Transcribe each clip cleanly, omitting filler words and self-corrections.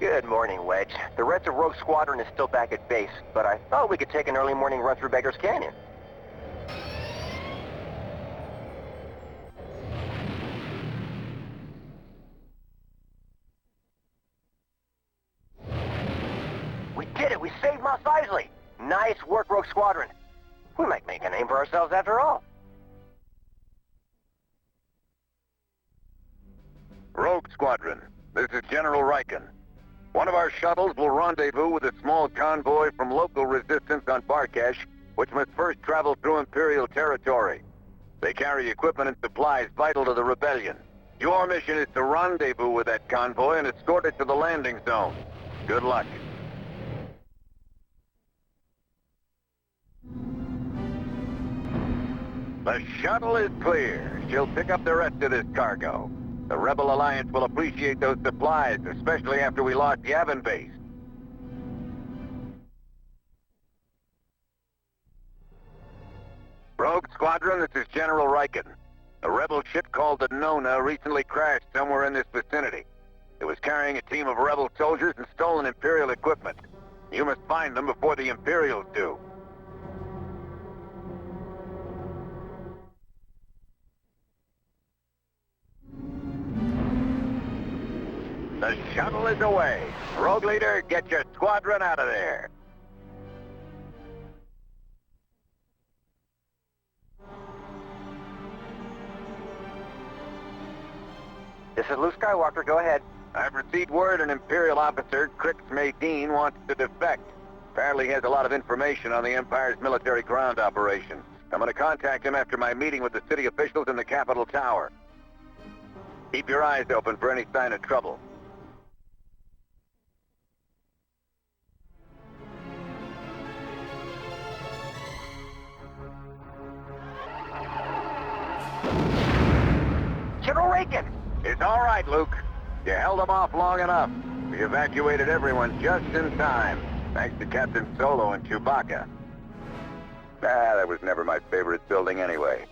Good morning, Wedge. The rest of Rogue Squadron is still back at base, but I thought we could take an early morning run through Beggar's Canyon. We did it! We saved Mos Eisley! Nice work, Rogue Squadron. We might make a name for ourselves after all. Rogue Squadron, this is General Riken. One of our shuttles will rendezvous with a small convoy from local resistance on Barkesh, which must first travel through Imperial territory. They carry equipment and supplies vital to the rebellion. Your mission is to rendezvous with that convoy and escort it to the landing zone. Good luck. The shuttle is clear. She'll pick up the rest of this cargo. The Rebel Alliance will appreciate those supplies, especially after we lost Yavin base. Rogue Squadron, this is General Riken. A Rebel ship called the Nona recently crashed somewhere in this vicinity. It was carrying a team of Rebel soldiers and stolen Imperial equipment. You must find them before the Imperials do. The shuttle is away. Rogue Leader, get your squadron out of there. This is Luke Skywalker. Go ahead. I've received word an Imperial officer, Crix Maydeen, wants to defect. Apparently he has a lot of information on the Empire's military ground operations. I'm going to contact him after my meeting with the city officials in the Capitol Tower. Keep your eyes open for any sign of trouble. General Riken! It's all right, Luke. You held them off long enough. We evacuated everyone just in time, thanks to Captain Solo and Chewbacca. That was never my favorite building anyway.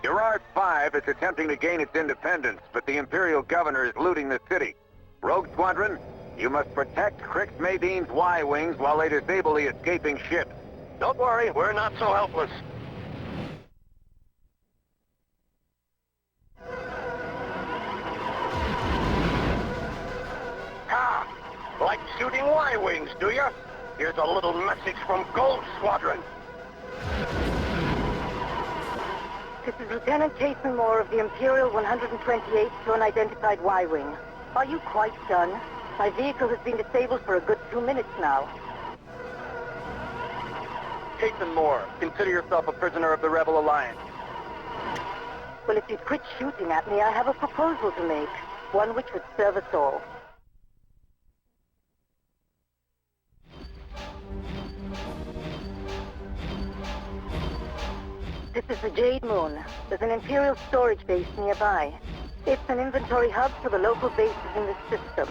Gerard 5 is attempting to gain its independence, but the Imperial governor is looting the city. Rogue Squadron, you must protect Crix Maydeen's Y-Wings while they disable the escaping ships. Don't worry, we're not so helpless. Ah, like shooting Y-Wings, do you? Here's a little message from Gold Squadron. This is Lieutenant Jason Moore of the Imperial 128th to unidentified Y-Wing. Are you quite done? My vehicle has been disabled for a good 2 minutes now. Jason Moore, consider yourself a prisoner of the Rebel Alliance. Well, if you'd quit shooting at me, I have a proposal to make. One which would serve us all. This is the Jade Moon. There's an Imperial storage base nearby. It's an inventory hub for the local bases in this system.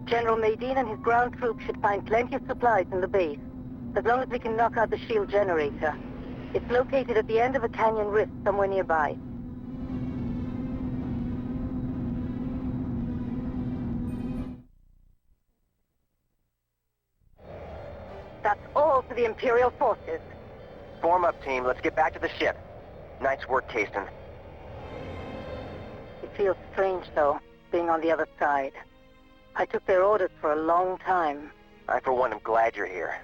General Maydeen and his ground troops should find plenty of supplies in the base, as long as we can knock out the shield generator. It's located at the end of a canyon rift somewhere nearby. That's all for the Imperial forces. Form up, team. Let's get back to the ship. Nice work, Kasten. It feels strange, though, being on the other side. I took their orders for a long time. I, for one, am glad you're here.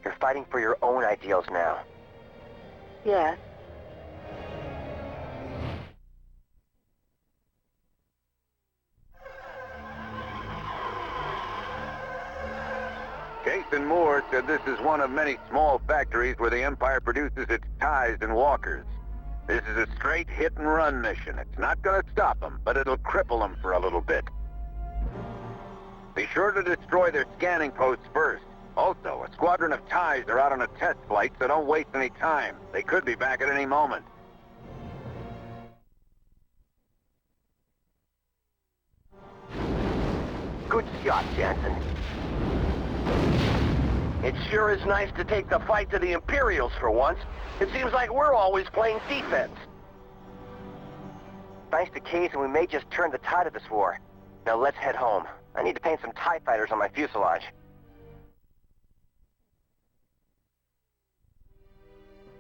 You're fighting for your own ideals now. Yes. Jason Moore said this is one of many small factories where the Empire produces its ties and walkers. This is a straight hit-and-run mission. It's not going to stop them, but it'll cripple them for a little bit. Be sure to destroy their scanning posts first. Also, a squadron of TIEs are out on a test flight, so don't waste any time. They could be back at any moment. Good shot, Jansen. It sure is nice to take the fight to the Imperials for once. It seems like we're always playing defense. Thanks to Kaysen, we may just turn the tide of this war. Now let's head home. I need to paint some TIE fighters on my fuselage.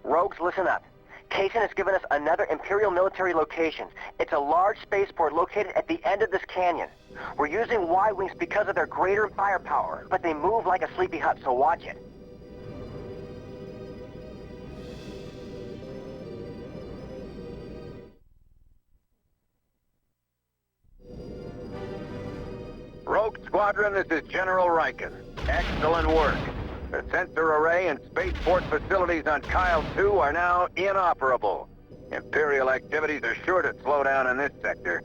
Rogues, listen up. Kaysen has given us another Imperial military location. It's a large spaceport located at the end of this canyon. We're using Y-Wings because of their greater firepower, but they move like a sleepy hut, so watch it. Rogue Squadron, this is General Riken. Excellent work. The sensor array and spaceport facilities on Kyle 2 are now inoperable. Imperial activities are sure to slow down in this sector.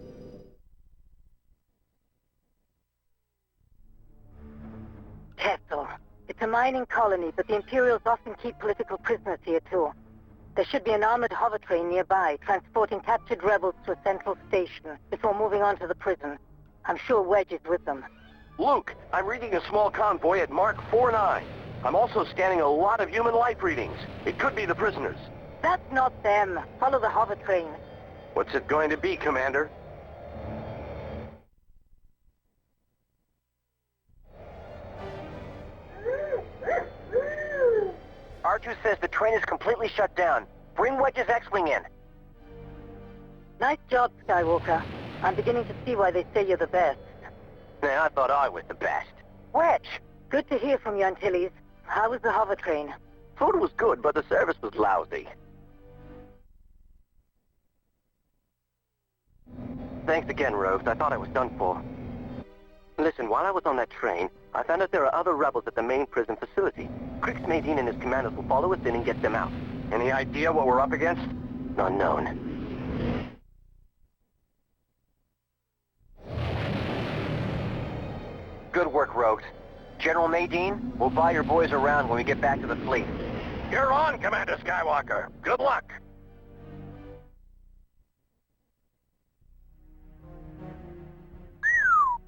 Kessel. It's a mining colony, but the Imperials often keep political prisoners here, too. There should be an armored hover train nearby, transporting captured rebels to a central station before moving on to the prison. I'm sure Wedge is with them. Luke, I'm reading a small convoy at Mark 49. I'm also scanning a lot of human life readings. It could be the prisoners. That's not them. Follow the hover train. What's it going to be, Commander? R2 says the train is completely shut down. Bring Wedge's X-Wing in. Nice job, Skywalker. I'm beginning to see why they say you're the best. Nah, I thought I was the best. Wedge! Good to hear from you, Antilles. How was the hover train? Food was good, but the service was lousy. Thanks again, Rogues. I thought I was done for. Listen, while I was on that train, I found out there are other rebels at the main prison facility. Crix Medine and his commandos will follow us in and get them out. Any idea what we're up against? Unknown. Good work, Rogues. General Medine, we'll buy your boys around when we get back to the fleet. You're on, Commander Skywalker. Good luck.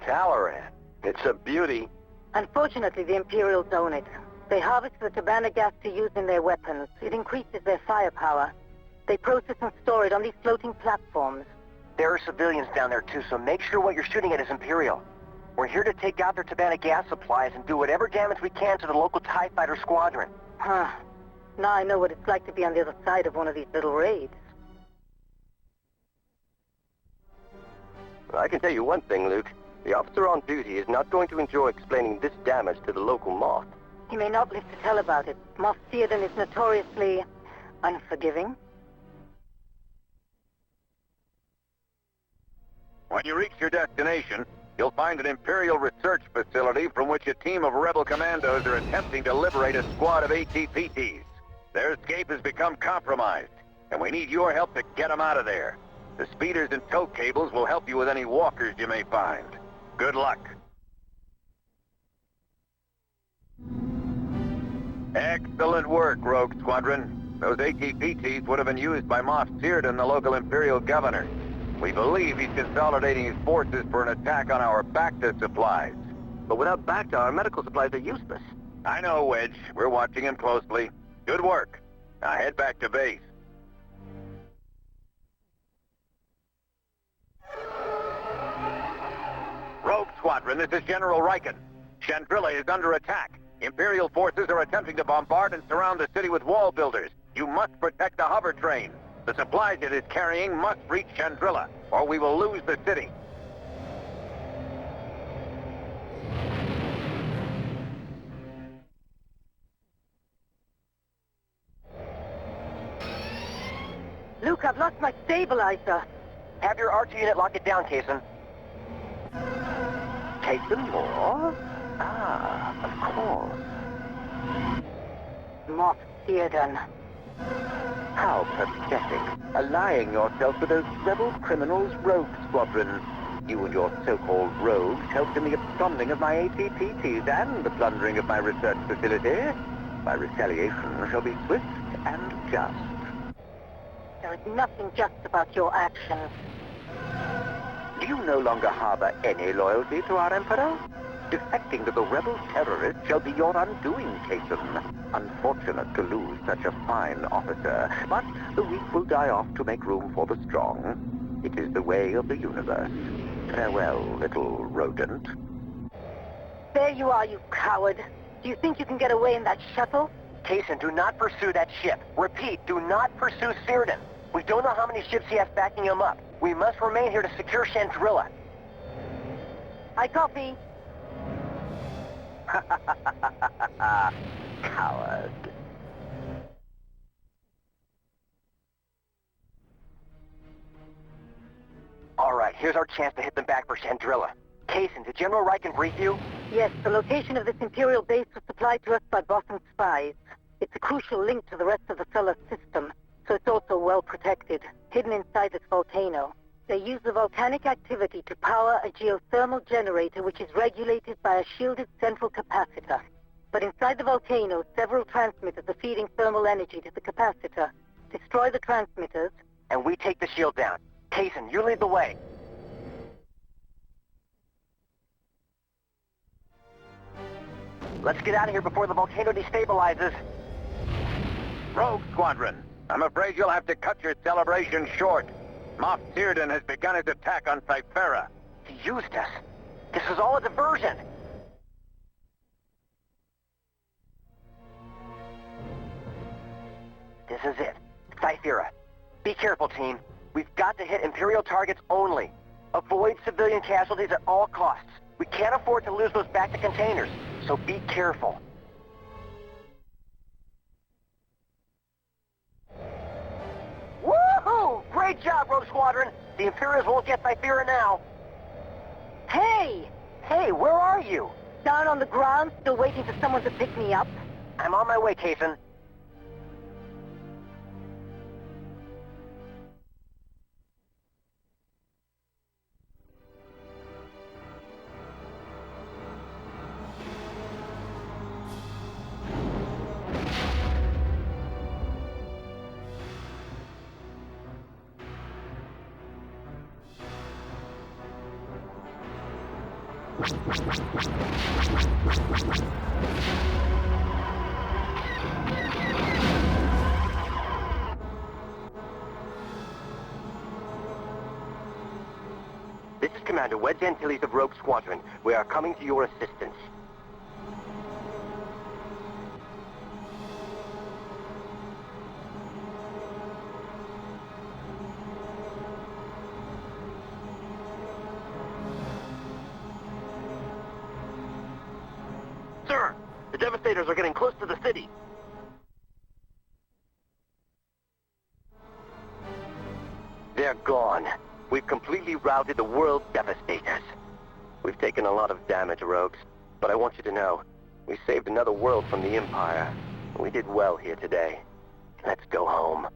Talaran. It's a beauty. Unfortunately, the Imperials own it. They harvest the Tabana gas to use in their weapons. It increases their firepower. They process and store it on these floating platforms. There are civilians down there too, so make sure what you're shooting at is Imperial. We're here to take out their Tabana gas supplies and do whatever damage we can to the local TIE fighter squadron. Huh. Now I know what it's like to be on the other side of one of these little raids. I can tell you one thing, Luke. The officer on duty is not going to enjoy explaining this damage to the local Moth. He may not live to tell about it. Moff Theoden is notoriously unforgiving. When you reach your destination, you'll find an Imperial research facility from which a team of rebel commandos are attempting to liberate a squad of ATPTs. Their escape has become compromised, and we need your help to get them out of there. The speeders and tow cables will help you with any walkers you may find. Good luck. Excellent work, Rogue Squadron. Those ATPTs would have been used by Moff Theoden, the local Imperial governor. We believe he's consolidating his forces for an attack on our Bacta supplies. But without Bacta, our medical supplies are useless. I know, Wedge. We're watching him closely. Good work. Now head back to base. Rogue Squadron, this is General Riken. Chandrilla is under attack. Imperial forces are attempting to bombard and surround the city with wall builders. You must protect the hover train. The supplies it is carrying must reach Chandrilla, or we will lose the city. Luke, I've lost my stabilizer. Have your R2 unit lock it down, Kaysen. Kaysen Moore? Ah, of course. Moff Theoden. How pathetic. Allying yourself with those rebel criminals, Rogue Squadron. You and your so-called rogues helped in the absconding of my ATPTs and the plundering of my research facility. My retaliation shall be swift and just. There is nothing just about your actions. Do you no longer harbor any loyalty to our Emperor? Defecting to the rebel terrorists shall be your undoing, Cason. Unfortunate to lose such a fine officer, but the weak will die off to make room for the strong. It is the way of the universe. Farewell, little rodent. There you are, you coward. Do you think you can get away in that shuttle? Kaysen, do not pursue that ship. Repeat, do not pursue Squadron. We don't know how many ships he has backing him up. We must remain here to secure Chandrilla. I copy. Coward. All right, here's our chance to hit them back for Chandrilla. Kaysen, did General Riken brief you? Yes, the location of this Imperial base was supplied to us by Boston spies. It's a crucial link to the rest of the solar system, so it's also well protected, hidden inside this volcano. They use the volcanic activity to power a geothermal generator which is regulated by a shielded central capacitor. But inside the volcano, several transmitters are feeding thermal energy to the capacitor. Destroy the transmitters, And we take the shield down. Kaysen, you lead the way. Let's get out of here before the volcano destabilizes. Rogue Squadron, I'm afraid you'll have to cut your celebration short. Moff Squadron has begun his attack on Cyphera. He used us. This is all a diversion. This is it. Cyphera. Be careful, team. We've got to hit Imperial targets only. Avoid civilian casualties at all costs. We can't afford to lose those back to containers, so be careful. Woohoo! Great job, Rogue Squadron! The Imperials won't get Cyphera now. hey! Hey, where are you? Down on the ground, still waiting for someone to pick me up? I'm on my way, Kaysen. This is Commander Wedge Antilles of Rogue Squadron. We are coming to your assistance. Sir, the Devastators are getting close to the city. They're gone. We've completely routed the world Devastators. We've taken a lot of damage, Rogues, but I want you to know, we saved another world from the Empire. We did well here today. Let's go home.